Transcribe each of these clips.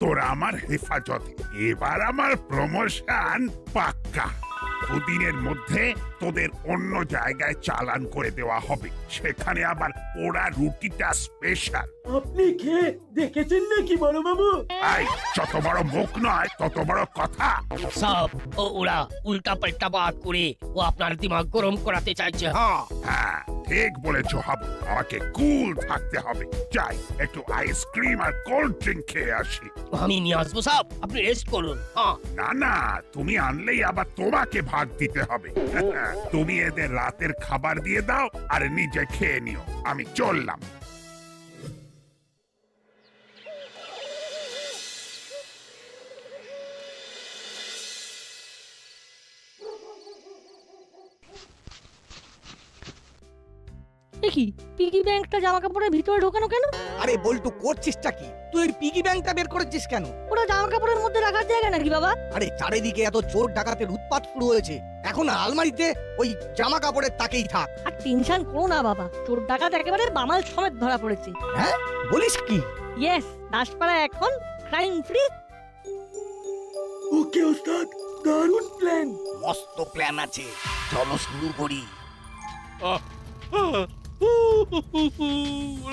তোরা আমার হেফাজতে। এবার আমার প্রমোশন পাক্কা। দুদিনের মধ্যে তোদের অন্য জায়গায় চালান করে দেওয়া হবে, সেখানে আবার ওরা রুটিটা স্পেশাল। আপনি খেয়ে দেখেছেন নাকি বড় বাবু? আই, যত বড় মুখ নয় তত বড় কথা। সব ওরা উল্টা পাল্টা বাত করে ও আপনার দিমাগ গরম করাতে চাইছে। হ্যাঁ হ্যাঁ, ঠিক বলেছ হাবু, আমাকে কুল থাকতে হবে। যাই একটু আইসক্রিম আর কোল্ড ড্রিঙ্ক খেয়ে আসি। আমি নিয়ে আসবো সব, আপনি রেস্ট করুন। হ্যাঁ না না, তুমি আনলেই আবার তোমাকে ভাগ দিতে হবে। তুমি এদের রাতের খাবার দিয়ে দাও আর নিজে খেয়ে নিও। আমি চললাম। দেখি পিগি ব্যাংকটা জামা কাপড়ের ভিতরে ঢোকানো কেন? আরে বল্টু করছিসটা কি? তুই পিগি ব্যাংকটা বের করেছিস কেন? ওটা জামা কাপড়ের মধ্যে রাখার জায়গা নাকি বাবা? আরে চারিদিকে এত চোর ডাকাতের উৎপাত শুরু হয়েছে, এখন আলমারিতে ওই জামা কাপড়ের তাকেই থাক। আর টেনশন করো না বাবা, চোর ডাকাত একেবারে বামাল সমেত ধরা পড়েছে। হ্যাঁ বলিস কি? ইয়েস, দাসপাড়া এখন ক্রাইম ফ্রি। ওকে ওস্তাদ, দারুণ প্ল্যান। মস্ত প্ল্যান আছে, চলো শুরু করি।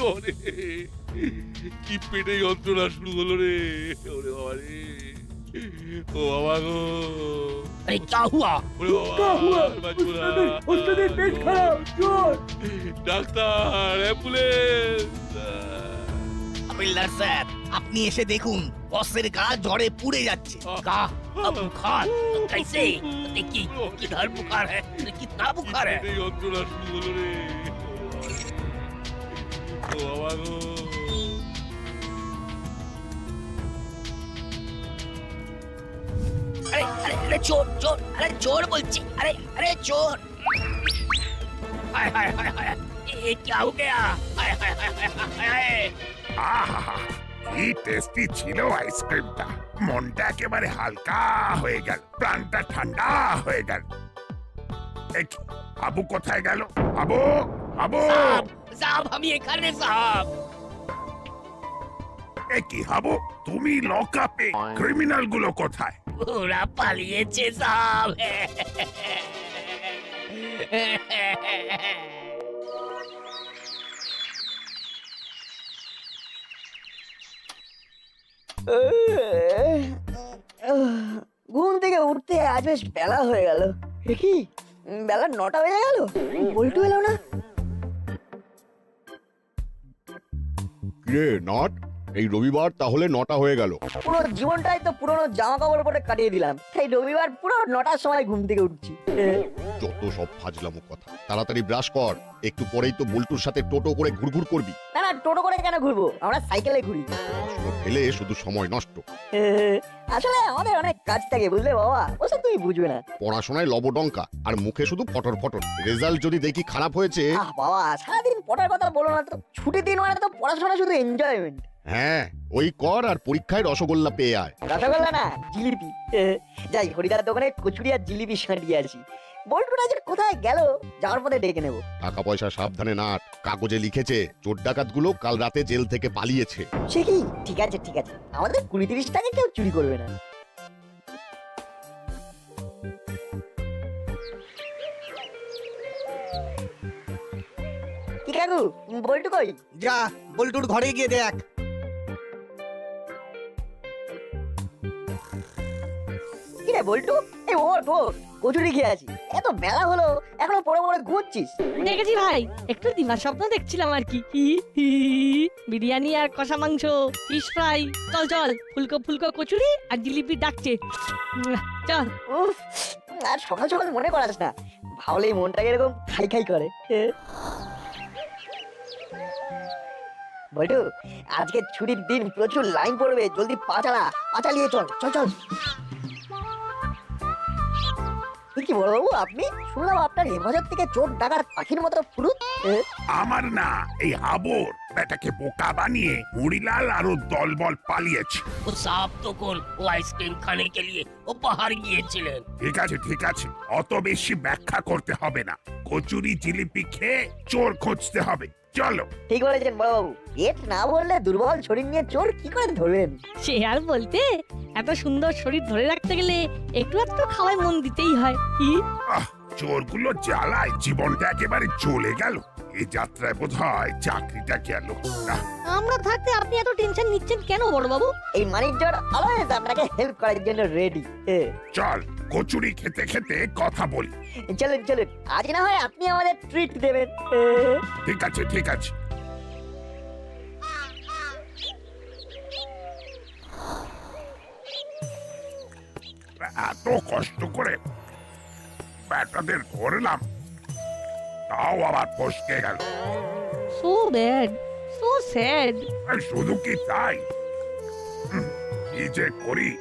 ওরে, কি পেটে যন্ত্রণা শুরু হলো রে। ওরে বাবা রে, ও বাবা গো। আরে क्या हुआ? ওরে কা হুয়া? বাবা, বাঁচবো না। ওস্তাদের পেট খারাপ, জ্বর। Doctor, ambulance. বিল্ডার স্যার, আপনি এসে দেখুন, বসের গা জ্বরে পুড়ে যাচ্ছে। का अब बुखार कैसे? देखिए किधर बुखार है, कितना बुखार है। পেটে যন্ত্রণা শুরু হলো রে। ও বাবা গো। अरे अरे अरे चोर चोर, अरे चोर बोलची, अरे अरे चोर। हाय हाय हाय हाय, ये क्या हो गया? हाय हाय हाय हाय हाय। আহা, কি টেস্টি ছিল আইসক্রিমটা। মনটা একেবারে হালকা হয়ে গেল, প্রাণটা ঠান্ডা হয়ে গেল। আবু কোথায় গেল? আবু, আবু, साहब साहब हम ये कर रहे साहब। কি হাবু, তুমি লকআপে, ক্রিমিনাল গুলো কোথায়? ওরা পালিয়েছে সাহেব। ঘুম থেকে উঠতে আজ বেশ বেলা হয়ে গেল। কি বেলা 9টা বেজে গেল, বল্টু এলো না। কিরে নট, এই রবিবার তাহলে 9টা হয়ে গেল। পুরো জীবনটাই তো পুরোনো জামা কাপড় পরে কাটিয়ে দিলাম, তাই রবিবার পুরো 9টার সময় ঘুম থেকে উঠছি। যত সব ফাজলামো কথা। তাড়াতাড়ি ব্রাশ কর, একটু পরেই তো বল্টুর সাথে টোটো করে ঘুরঘুর করবি। না না, টোটো করে কেন ঘুরবো, আমরা সাইকেলে ঘুরি। পড়াশোনা ফেলে শুধু সময় নষ্ট। আসলে আমাদের অনেক কাজ থাকে বুঝলে বাবা, ওসব তুমি বুঝবে না। পড়াশোনায় লবডঙ্কা আর মুখে শুধু ফটর ফটর। রেজাল্ট যদি দেখি খারাপ হয়েছে। আহ বাবা, সারাদিন পড়ার কথা বলো না তো, ছুটির দিন মানে তো পড়াশোনা শুধু এনজয়মেন্ট। হ্যাঁ, ওই কর আর পরীক্ষায় রসগোল্লা পেয়ে আয়। রসগোল্লা না, জিলিপি। যাই হরিদার দোকানে কচুরি আর জিলিপি সাঁটিয়ে আসি। বল্টুটা যে কোথায় গেল, যাওয়ার পথে ডেকে নেবো। টাকা পয়সা সাবধানে নাট। কাগজে লিখেছে চোর ডাকাতগুলো কাল রাতে জেল থেকে পালিয়েছে। সে কি? ঠিক আছে ঠিক আছে, আমাদের 20-30 টাকা কেউ চুরি করবে না। কি কাকু, বল্টু কই? যা বল্টুর ঘরে গিয়ে দেখ। কি রে বল্টু, এই ওঠ ওঠ, কচুরি খেয়ে আছি। এত বেলা হলো এখনো পড়ে পড়ে ঘুরছিস? দেখেছি ভাই, একটু দিমার স্বপ্ন দেখছিলাম আর কি। বিরিয়ানি আর কষা মাংস, ফিশ ফ্রাই। চল চল, ফুলকো ফুলকো কচুরি আর জিলিপি ডাকছে। চল। উফ, আর সকাল সকাল মনে করাস না, ভাবলেই মনটাকে এরকম খাই খাই করে। বল্টু, আজকে ছুটির দিন, প্রচুর লাইন পড়বে, জলদি পা চালিয়ে চল চল চল। কি বলবো, আপনি শুনলাম আপনার হেফাজত থেকে চোর ডাকার পাখির মতো ফুরুত। আমার না, এই হাবুর বেটাকে বোকা বানিয়ে মুড়িলাল আরো দলবল পালিয়েছে। वो साहब तो कौन, वो आइसक्रीम खाने के लिए वो बाहर গিয়েছিলেন। ঠিক আছে ঠিক আছে, অত বেশি ব্যাখ্যা করতে হবে না। কচুরি জিলিপি খেয়ে চোর খুঁজতে হবে। চলো। ঠিক বলেছেন বড়বাবু, পেট না ভরলে দুর্বল শরীর নিয়ে চোর কি করে ধরবেন? সে আর বলতে, এত সুন্দর শরীর ধরে রাখতে গেলে একটু একটু খাওয়ায় মন দিতেই হয়। কি আহ, চোরগুলো জ্বালায় জীবনটা একেবারে চলে গেল। এই যাত্রায় বোধ হয় চাকরিটা গেল। না, আমরা থাকতে আপনি এত টেনশন নিচ্ছেন কেন বড়বাবু? এই মানিকজোর অলওয়েজ আপনাকে হেল্প করার জন্য রেডি। চল কচুরি খেতে খেতে কথা বলি। চলুন চলুন, আজ না হয় আপনি আমাদের ট্রিট দেবেন। ঠিক আছে ঠিক আছে। এত কষ্ট করে ব্যাটাদের ধরলাম, তাও আবার ফসকে গেল। So bad, so sad. আর শুধু কি তাই, কি যে করি।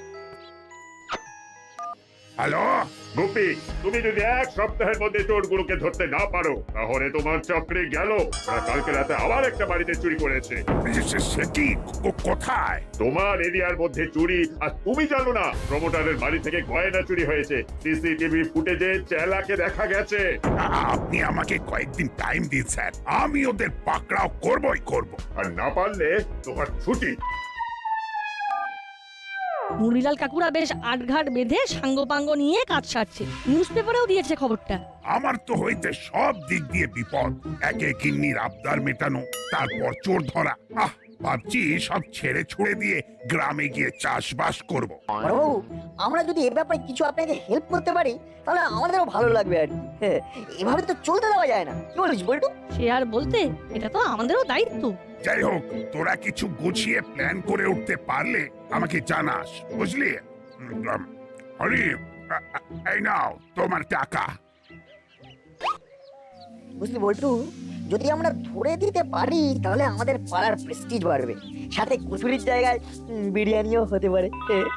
হ্যালো, গুপি, তুমি যদি এক সপ্তাহের মধ্যে চোরগুলোকে ধরতে না পারো তাহলে তোমার চাকরি গেল। ওরা কালকে রাতে আবার একটা বাড়িতে চুরি করেছে। সে কি কোথায়? তোমার এরিয়ার মধ্যে চুরি, আর তুমি জানো না প্রমোটারের বাড়ি থেকে গয়না চুরি হয়েছে। সিসিটিভি ফুটেজে চেলাকে দেখা গেছে। আপনি আমাকে কয়েকদিন টাইম দিন স্যার, আমি ওদের পাকড়াও করবই করব। আর না পারলে তোমার ছুটি। মুড়িলাল কাকুরা বেশ আটঘাট বেঁধে সাঙ্গপাঙ্গ নিয়ে কাজ সারছে, নিউজ পেপারেও দিয়েছে খবরটা। আমার তো হইতে সব দিক দিয়ে বিপদ। একে কিন্নির আবদার মেটানো, তারপর চোর ধরা। ভাবছি সব ছেড়ে ছুড়ে দিয়ে গ্রামে গিয়ে চাষবাস করব। বড়বাবু, আমরা যদি এ ব্যাপারে কিছু আপনাকে হেল্প করতে পারি তাহলে আমাদেরও ভালো লাগবে আর কি। এভাবে তো চলতে দেওয়া যায় না, কি বলিস বল্টু? সে আর বলতে, এটা তো আমাদেরও দায়িত্ব। যাই হোক, তোরা কিছু গুছিয়ে প্ল্যান করে উঠতে পারলে আমাকে জানাস, বুঝলি? হরি, এই নাও তোমার টাকা। বুঝলি বল্টু, যদি আমরা ধরে দিতে পারি তাহলে আমাদের পাড়ার প্রেস্টিজ বাড়বে, সাথে কচুরির জায়গায় বিরিয়ানিও হতে পারে,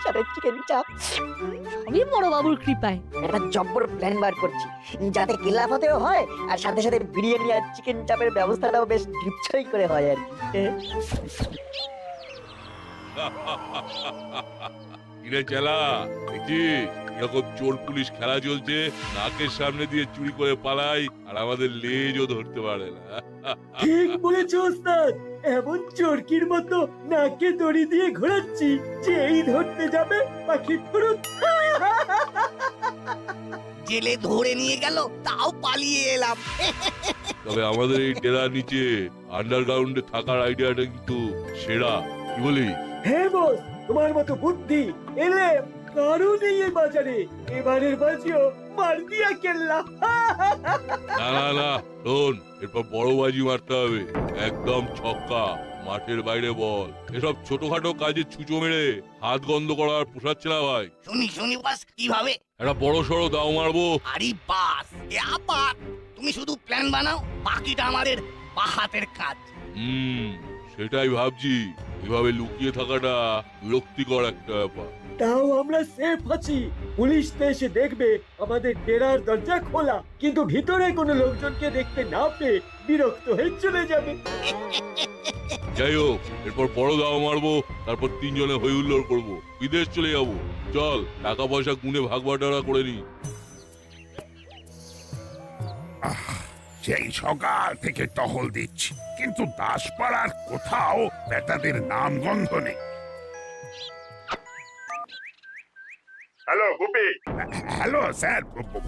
সাথে চিকেন চাপ। সবই বড়বাবুর কৃপায়। একটা জব্বর প্ল্যান বার করছি, যাতে কেল্লাফতেও হয় আর সাথে সাথে বিরিয়ানি আর চিকেন চাপের ব্যবস্থাটাও বেশ ঢিপছই করে হয় আর কি। কিরে চেলা, দেখছিস এরকম চোর পুলিশ খেলা চলছে, নাকের সামনে দিয়ে চুরি করে পালাই আর আমাদের লেজও ধরতে পারে না। ঠিক বলেছো ওস্তাদ, এমন চরকির মতো নাকে দড়ি দিয়ে ঘোরাচ্ছি যে এই ধরতে যাবে পাখি ফুরুত। জেলে ধরে নিয়ে গেল, তাও পালিয়ে এলাম। তবে আমাদের এই ডেরার নিচে আন্ডারগ্রাউন্ডে থাকার আইডিয়াটা কিন্তু সেরা, কি বলি? হ্যাঁ বস, তোমার মতো বুদ্ধি এলে কারো নেই এ বাজারে। এবারের বাজিও মার দিয়া কেল্লা। না না না, শোন, এরপর বড় বাজি মারতে হবে, একদম ছক্কা, মাঠের বাইরে বল। এসব ছোটখাটো কাজে ছুঁচো মেরে হাত গন্ধ করার পোষাচ্ছে না ভাই। শুনি বাস, কিভাবে? একটা বড় সড়ো দাও মারবো। আরে বাস, এ আপাত, তুমি শুধু প্ল্যান বানাও, বাকিটা আমাদের বাহাতের কাজ। সেটাই ভাবছি, এভাবে লুকিয়ে থাকাটা বিরক্তিকর একটা ব্যাপার। তাও আমরা সেফ আছি, পুলিশ তো এসে দেখবে আমাদের ডেরার দরজা খোলা, কিন্তু ভিতরে কোনো লোকজনকে দেখতে না পেয়ে বিরক্ত হয়ে চলে যাবে। যাই হোক, এরপর বড় দাও মারবো, তারপর তিনজনে হই হুল্লোড় করবো, বিদেশ চলে যাবো। চল, টাকা পয়সা গুনে ভাগ বাটোয়ারা করে নি। সেই সকাল থেকে টহল দিচ্ছি, কিন্তু দাসপাড়ার কোথাও বেটাদের নাম গন্ধ নেই। হ্যালো গুপি, হ্যালো স্যার,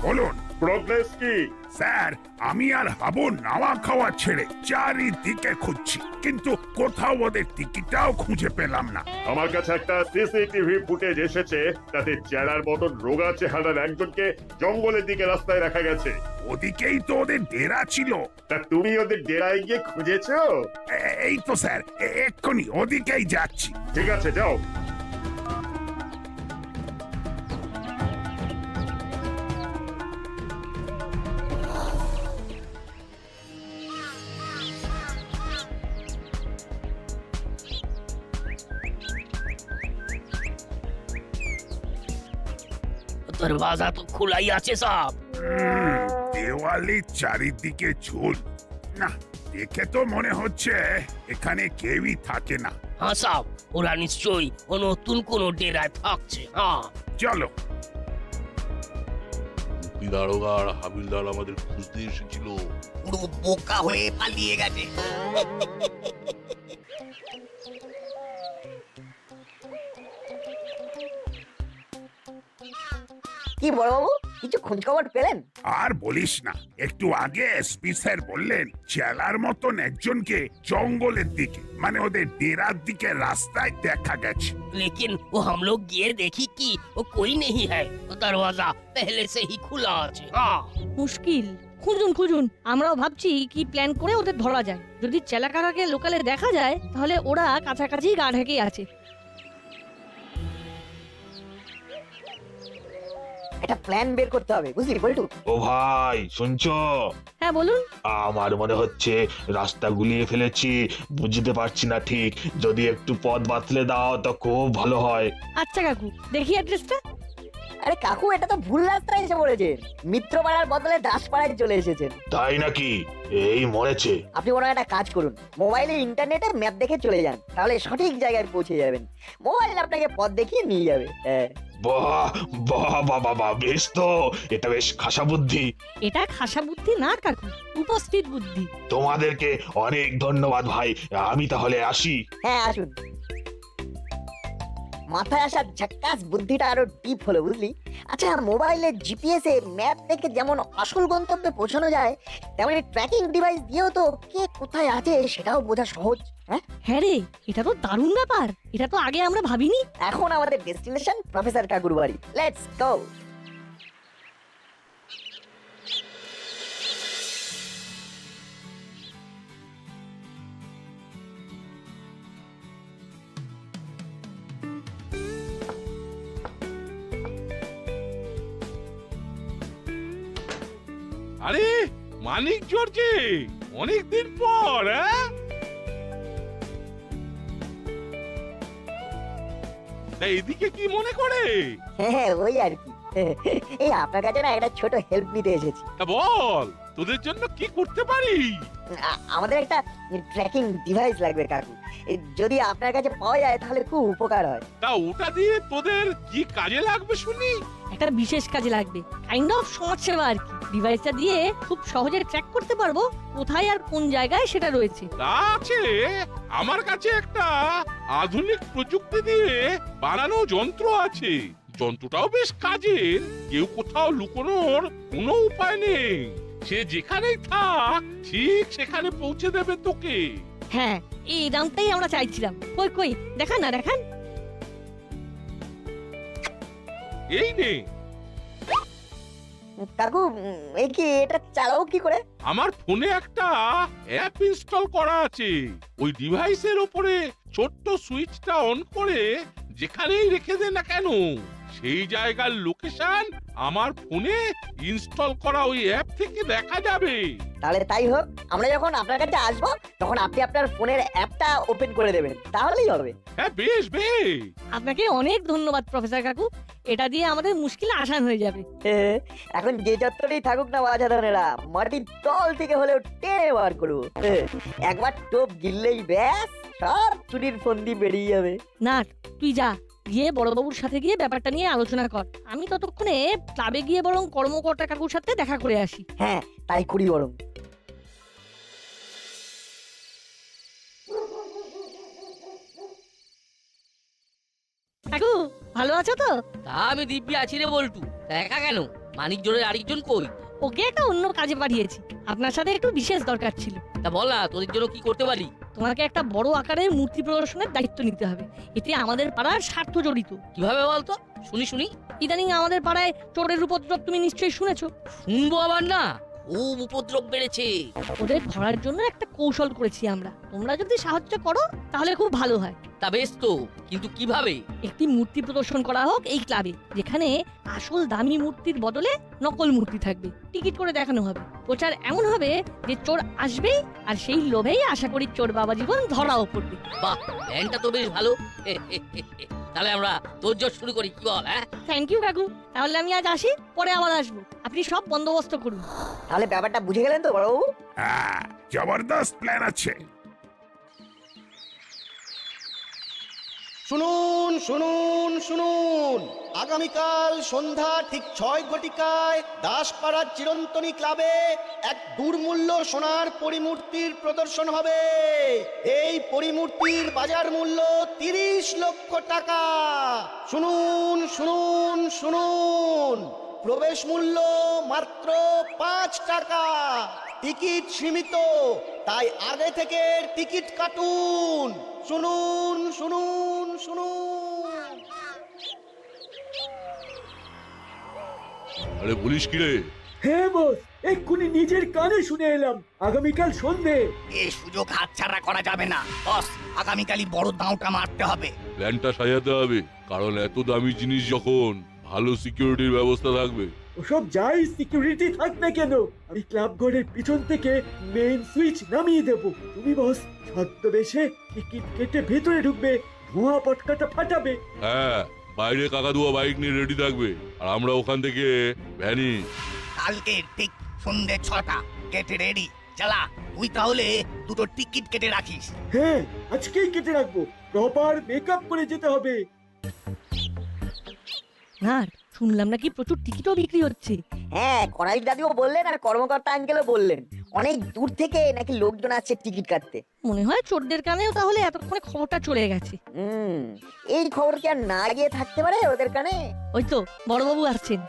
বলুন। প্রোগ্রেস কি? স্যার, আমি আর হাবু নাওয়া খাওয়া ছেড়ে চারিদিকে খুঁজছি, কিন্তু কোথাও ওদের টিকিটাও খুঁজে পেলাম না। আমার কাছে একটা সিসিটিভি ফুটেজ এসেছে, তাতে চেলার মতন রোগা চেহারার একজনকে জঙ্গলের দিকে রাস্তায় রাখা গেছে। ওদিকেই তো ওদের ডেরা ছিল। তা তুমি ওদের ডেরায় গিয়ে খুঁজেছো? এই তো স্যার, এক্ষুনি ওদিকেই যাচ্ছি। ঠিক আছে, যাও। দরওয়াজা তো খোলাই আছে সব। দেওয়ালির চারিদিকে ঝুল। না, দেখে তো মনে হচ্ছে এখানে কেউই থাকে না। হ্যাঁ সব, ওরা নিশ্চয়ই ও নতুন কোনো ডেরায় থাকছে। হ্যাঁ চলো। ওই দারোগা আর হাবিলদার আমাদের খুঁজতে এসেছিল। পুরো বোকা হয়ে পালিয়ে গেছে। কি বড়বাবু, কিছু খোঁজ খবর পেলেন? আর বলিস না, একটু আগে এসপি স্যার বললেন চেলার মতন একজনকে জঙ্গলের দিকে মানে ওদের ডেরার দিকে রাস্তায় দেখা গেছে। लेकिन वो हम लोग ये देखी कि वो कोई नहीं है, वो दरवाजा पहले से ही खुला আছে। हाँ মুশকিল। খুঁজুন খুঁজুন, আমরাও ভাবছি কি প্ল্যান করে ওদের ধরা যায়। যদি চেলাকারাকে লোকালে দেখা যায় তাহলে ওরা কাছাকাছি গা ঢেকে আছে। একটা প্ল্যান বের করতে হবে, বুঝলি বল্টু? ও ভাই শুনছো? হ্যাঁ বলুন। আমার মনে হচ্ছে রাস্তা গুলিয়ে ফেলেছি, বুঝতে পারছি না ঠিক। যদি একটু পথ বাতলে দাও তো খুব ভালো হয়। আচ্ছা কাকু, দেখি অ্যাড্রেসটা। আরে কাকু, এটা তো ভুল রাস্তায় এসে পড়েছেন। মিত্রপাড়ার বদলে দাসপাড়ায় চলে এসেছেন। তাই নাকি? এই মরেছে। আপনি বরং একটা কাজ করুন, মোবাইলে ইন্টারনেটে ম্যাপ দেখে চলে যান, তাহলে সঠিক জায়গায় পৌঁছে যাবেন। মোবাইল আপনাকে পথ দেখিয়ে নিয়ে যাবে। হ্যাঁ। বাহ বাহ বাহ বাহ বাহ, বেশ তো, এটা বেশ খাসা বুদ্ধি। এটা খাসা বুদ্ধি না কাকু, উপস্থিত বুদ্ধি। তোমাদেরকে অনেক ধন্যবাদ ভাই, আমি তাহলে আসি। হ্যাঁ আসুন। মাথায় আসা ঝাক্কাস বুদ্ধিটা আরো ডিপ হলো, বুঝলি? আচ্ছা, মোবাইলের জিপিএস এ ম্যাপ দেখে যেমন আসল গন্তব্যে পৌঁছানো যায়, তেমনি ট্র্যাকিং ডিভাইস দিয়েও তো কে কোথায় আছে সেটাও বোঝা সহজ। হ্যাঁ হ্যাঁ রে, এটা তো দারুণ ব্যাপার। এটা তো আগে আমরা ভাবিনি। এখন আমাদের ডেস্টিনেশন প্রফেসর কাকুর বাড়ি। Let's go. আরে মানিক জর্জে, অনেকদিন পর। এদিকে কি মনে করে? হ্যাঁ ওই আর কি। এই আপনার কাছে না একটা ছোট হেল্প নিতে এসেছি। বল, তোদের জন্য কি করতে পারি? আমাদের একটা ট্র্যাকিং ডিভাইস লাগবে কাকু। যদি আপনার কাছে পাওয়া যায় তাহলে খুব উপকার হয়। তা ওটা দিয়ে তোদের কি কাজে লাগবে শুনি? একটা বিশেষ কাজে লাগবে, কাইন্ড অফ সমাজসেবা আর কি। ডিভাইসটা দিয়ে খুব সহজে ট্র্যাক করতে পারবো কোথায় আর কোন জায়গায় সেটা রয়েছে। তা আছে, আমার কাছে একটা আধুনিক প্রযুক্তি দিয়ে বানানো যন্ত্র আছে। যন্ত্রটাও বেশ কাজের, কেউ কোথাও লুকোনোর কোনো উপায় নেই। সে যেখানেই থাক ঠিক সেখানে পৌঁছে দেবে তোকে। হ্যাঁ, এই দামটাই আমরা চাইছিলাম। কই কই দেখান না, দেখান। এই নে। কাকু, এই কি এটা চালাবো কি করে? আমার ফোনে একটা অ্যাপ ইনস্টল করা আছে। ওই ডিভাইসের উপরে ছোট্ট সুইচটা অন করে যেখানেই রেখে দে না কেন, সেই জায়গার লোকেশন আমার ফোনে ইনস্টল করা ওই অ্যাপ থেকে দেখা যাবে। তাহলে তাই হোক, আমরা যখন আপনার কাছে আসবো তখন আপনি আপনার ফোনের অ্যাপটা ওপেন করে দেবেন, তাহলেই হবে। হ্যাঁ বেশ বেশ। আপনাকে অনেক ধন্যবাদ প্রফেসর কাকু, এটা দিয়ে আমাদের মুশকিল আসান হয়ে যাবে। এখন যে যত্রই থাকুক না বাজাধনেরা, মাটির তল থেকে হলেও টেনে বার করবো। একবার টোপ গিললেই ব্যাস, সব চুরির ফন্দি বেরিয়ে যাবে। না, তুই যা, গিয়ে বড়বাবুর সাথে গিয়ে ব্যাপারটা নিয়ে আলোচনা কর। আমি ততক্ষণে ক্লাবে গিয়ে বরং কর্মকর্তা কাকুর সাথে দেখা করে আসি। হ্যাঁ তাই করি বরং। কাকু ভালো আছো তো? তা আমি দিব্যি আছি রে বল্টু। দেখা কেন? মানিক জোরের আরেকজন কই? ওকে একটা অন্য কাজে পাঠিয়েছি, আপনার সাথে একটু বিশেষ দরকার ছিল। তা বল না, তোদের জন্য কি করতে পারি? তোমাকে একটা বড় আকারের মূর্তি প্রদর্শনের দায়িত্ব নিতে হবে। এতে আমাদের পাড়ার স্বার্থ জড়িত। কিভাবে বলতো? শুনি শুনি। ইদানিং আমাদের পাড়ায় চোরের উপদ্রব তুমি নিশ্চয়ই শুনেছো। শুনবো আবার না, খুব উপদ্রব বেড়েছে। ওদের ধরার জন্য একটা কৌশল করেছি আমরা। তোমরা যদি সাহায্য করো তাহলে খুব ভালো হয়। তা বেশ তো, কিন্তু কিভাবে? একটি মূর্তি প্রদর্শন করা হোক এই ক্লাবে, যেখানে আসল দামি মূর্তির বদলে নকল মূর্তি থাকবে। টিকিট করে দেখানো হবে। প্রচার এমন হবে যে চোর আসবেই, আর সেই লোভেই আশা করি চোর বাবা জীবন ধরাও পড়বে। বাহ, প্ল্যানটা তো বেশ ভালো। তাহলে আমরা তোরজোর শুরু করি, কি বল? হ্যাঁ থ্যাংক ইউ কাকু, তাহলে আমি আজ আসি, পরে আবার আসবো। আপনি সব বন্দোবস্ত করুন। তাহলে ব্যাপারটা বুঝে গেলেন তো বড়বাবু? হ্যাঁ, জবরদস্ত প্ল্যান আছে। শুনুন শুনুন শুনুন, আগামীকাল সন্ধ্যা ঠিক 6 ঘটিকায় দাসপাড়া চিরন্তনী ক্লাবে এক দুর্মূল্য সোনার পরিমূর্তির প্রদর্শন হবে। এই পরিমূর্তির বাজার মূল্য 30 লক্ষ টাকা। শুনুন শুনুন শুনুন, প্রবেশ মূল্য মাত্র 5 টাকা। টিকিট সীমিত, তাই আগে থেকে টিকিট কাটুন। শুনুন শুনুন শুনুন। আরে বলিস কি রে? হ্যাঁ বস, এক্ষুনি নিজের কানে শুনে এলাম আগামীকাল সন্ধে। এই সুযোগ হাতছাড়া করা যাবে না বস, আগামীকালই বড় দাঁওটা মারতে হবে। প্ল্যানটা সাজাতে হবে, কারণ এত দামি জিনিস যখন ভালো সিকিউরিটির ব্যবস্থা থাকবে। ওসব যাই সিকিউরিটি থাক না কেন, আমি ক্লাব ঘরের পিছন থেকে মেইন সুইচ নামিয়ে দেব। তুমি বস ছদ্মবেশে টিকিট কেটে ভেতরে ঢুকবে, ধোঁয়া পটকাটা ফাটাবে। হ্যাঁ, বাইরে কাকাতুয়া বাইক নিয়ে রেডি থাকবে, আর আমরা ওখান থেকে ভ্যানি। কালকে ঠিক সন্ধ্যে 6টা, কেটে রেডি। চালা, তুই তাহলে দুটো টিকিট কেটে রাখিস। হ্যাঁ, আজকেই কেটে রাখবো, প্রপার মেকআপ করে যেতে হবে। না, শুনলাম নাকি প্রচুর টিকিটও বিক্রি হচ্ছে। হ্যাঁ, করাই দাদিও বললেন আর কর্মকর্তা আঙ্কেলও বললেন অনেক দূর থেকে নাকি লোকজন আসছে টিকিট কাটতে। মনে হয় চোরদের কানেও তাহলে এতক্ষণে খবরটা চলে গেছে। এই খবর কি আর না গিয়ে থাকতে পারে ওদের কানে? ওই তো বড়বাবু আসছেন।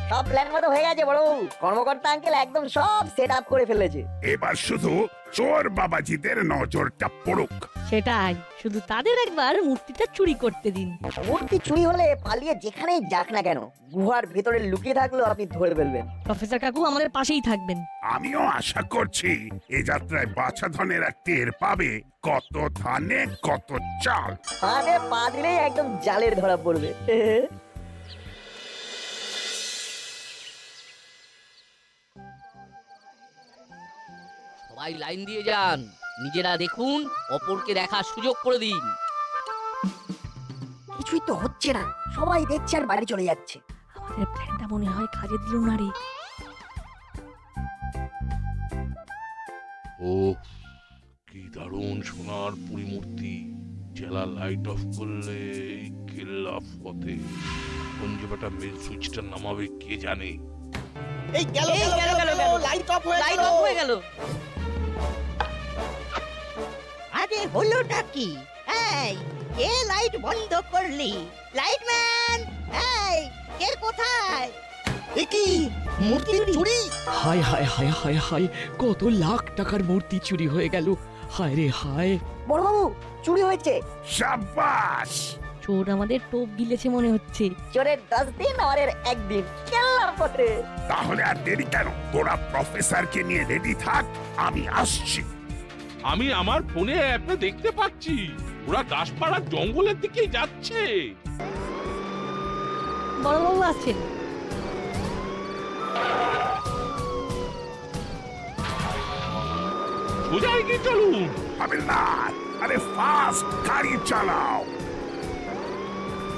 সব প্ল্যান মতো হয়ে গেছে বড়। কর্মকর্তা আঙ্কেল একদম সব সেট আপ করে ফেলেছে। এবার শুধু চোর বাবাজিদের নজরটা পড়ুক। সেটাই, শুধু তাদের একবার মূর্তিটা চুরি করতে দিন। মূর্তি চুরি হলে পালিয়ে যেখানেই যাক না কেন, গুহার ভেতরে লুকিয়ে থাকলেও আপনি ধরে ফেলবেন। প্রফেসর কাকু আমাদের পাশেই থাকবেন। আমিও আশা করছি এই যাত্রায় বাছা ধনেরা টের পাবে কত ধানে কত চাল। ফাঁদে পা দিলেই একদম জালের ধরা পড়বে। সবাই লাইন দিয়ে যান, নিজেরা দেখুন, অপরকে দেখার সুযোগ করে দিন। কিছুই তো হচ্ছে না, সবাই দেখছে আর বাড়ি চলে যাচ্ছে। আমাদের প্ল্যানটা মনে হয় কাজে দিল না রে। ও কি দারুণ সোনার পরিমূর্তি! জেলা লাইট অফ করলে কেল্লা ফতে। কোন জায়গাটা মেন সুইচটা নামাবে কে জানে। এই গেল লাইট অফ হয়ে গেল। আরে হলোটা কি? এই কে লাইট বন্ধ করলি? লাইটম্যান, এই কে কোথায়? এ কি মূর্তি চুরি? হায় হায় হায় হায় হায়, কত লাখ টাকার মূর্তি চুরি হয়ে গেল। হায় রে হায়। বড়বাবু, চুরি হয়েছে। সাবাস! চোর আমাদের টোপ গিলেছে মনে হচ্ছে। চোরের 10 দিন আর এর একদিন কেল্লা পথে। তাহলে আর দেরি কেন, তোরা প্রফেসরকে নিয়ে রেডি থাক, আমি আসছি। আমি আমার ফোনে অ্যাপে দেখতে পাচ্ছি ওরা দাসপাড়ার জঙ্গলের দিকেই যাচ্ছে। বড়বাবু আসছেন। সোজা এগিয়ে চলুন। হাবিলদার, আরে ফাস্ট গাড়ি চালাও।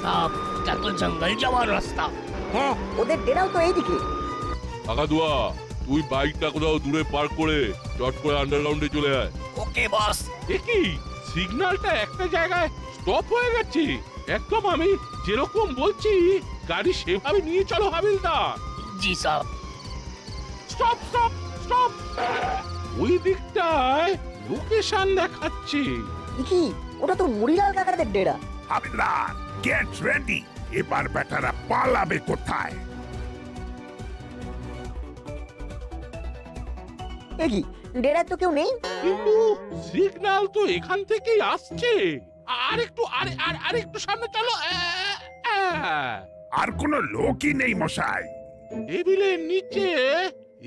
সব এটা তো জঙ্গল যাওয়ার রাস্তা। হ্যাঁ, ওদের ডেরাও তো এইদিকে। কাকাতুয়া, তুই বাইকটা কোথাও দূরে পার্ক করে চট করে আন্ডারগ্রাউন্ডে চলে আয়। ওকে বস। এ কি, সিগন্যালটা একটা জায়গায় স্টপ হয়ে গেছে। একদম আমি যেরকম বলছি গাড়ি সেভাবে নিয়ে চলো হাবিলদার। জি স্যার। Stop stop stop. ওই দিকটায় লোকেশন দেখাচ্ছে। কি, ওটা তো মুড়িলাল কাকাদের ডেরা। হাবিলদার, গেট রেডি, এবার বেটারা পালাবে কোথায়? এ কি, ডেরায় তো কেউ নেই। কিন্তু সিগন্যাল তো এখান থেকেই আসছে। আর একটু আর একটু সামনে চলো। আর কোনো লোকই নেই মশাই। টেবিলের নিচে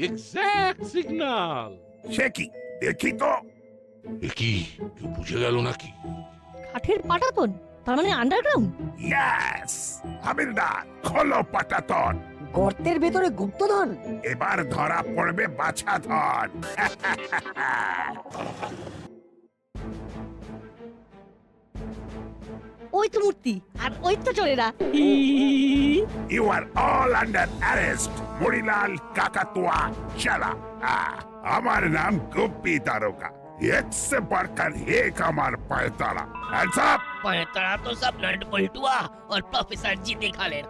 এক্সাক্ট সিগন্যাল। সে কি, দেখি তো। এ কি, কেউ বুঝে গেল নাকি? কাঠের পাটাতন, তার মানে আন্ডারগ্রাউন্ড। ইয়েস, হাবিলদার খোলো পাটাতন। গর্তের ভেতরে গুপ্তধন। এবার ধরা পড়বে বাছা ধন। ওই তো মূর্তি, আর ওই তো চোরেরা। You are all under arrest, Morilal কাকাতুয়া। শালা, আমার নাম গুপ্পি তারকা। एक से बढ़कर एक हमार पायतारा Hands up! पहतरा तो सब नट बल्टुआ और प्रोफेसर जी दिखा ले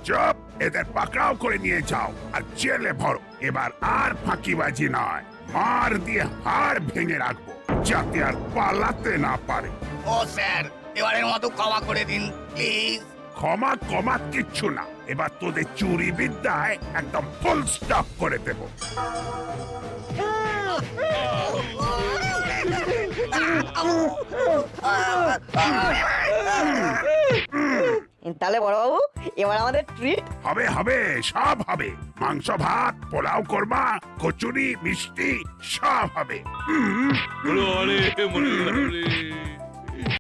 চুপ এদের পাকড়াও করে নিয়ে যাও আর জেলে ভরো এবার আর ফাঁকিবাজি নয় মার দিয়ে হাড় ভেঙে রাখবো যাতে আর পালাতে না পারে ও স্যার এবারের মতো ক্ষমা করে দিন প্লিজ ক্ষমা কমা কিচ্ছু না এবার তোদের চুরি বিদ্যায় একদম ফুল স্টপ করে দেব তাহলে বড়বাবু এবার আমাদের ট্রিট হবে হবে সব হবে মাংস ভাত পোলাও কোরমা কচুরি মিষ্টি সব হবে মনে মনে